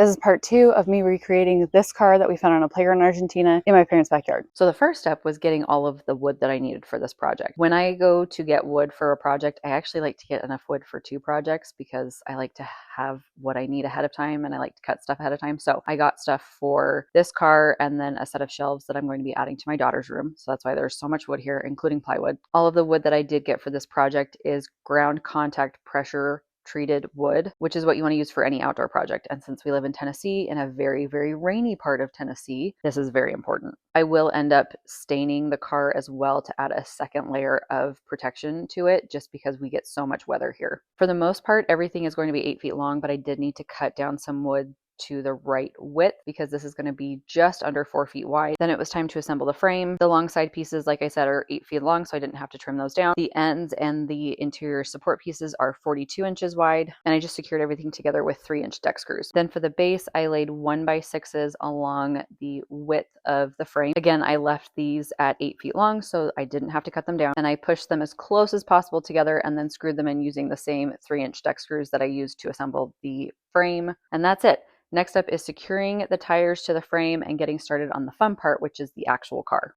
This is part 2 of me recreating this car that we found on a playground in Argentina in my parents' backyard. So the first step was getting all of the wood that I needed for this project. When I go to get wood for a project, I actually like to get enough wood for 2 projects because I like to have what I need ahead of time and I like to cut stuff ahead of time. So I got stuff for this car and then a set of shelves that I'm going to be adding to my daughter's room. So that's why there's so much wood here, including plywood. All of the wood that I did get for this project is ground contact pressure treated wood, which is what you want to use for any outdoor project. And since we live in Tennessee, in a very, very rainy part of Tennessee, this is very important. I will end up staining the car as well to add a second layer of protection to it, just because we get so much weather here. For the most part, everything is going to be 8 feet long, but I did need to cut down some wood to the right width because this is going to be just under 4 feet wide. Then it was time to assemble the frame. The long side pieces, like I said, are 8 feet long, so I didn't have to trim those down. The ends and the interior support pieces are 42 inches wide, and I just secured everything together with 3-inch deck screws. Then for the base, I laid 1x6s along the width of the frame. Again, I left these at 8 feet long, so I didn't have to cut them down, and I pushed them as close as possible together and then screwed them in using the same 3-inch deck screws that I used to assemble the frame, and that's it. Next up is securing the tires to the frame and getting started on the fun part, which is the actual car.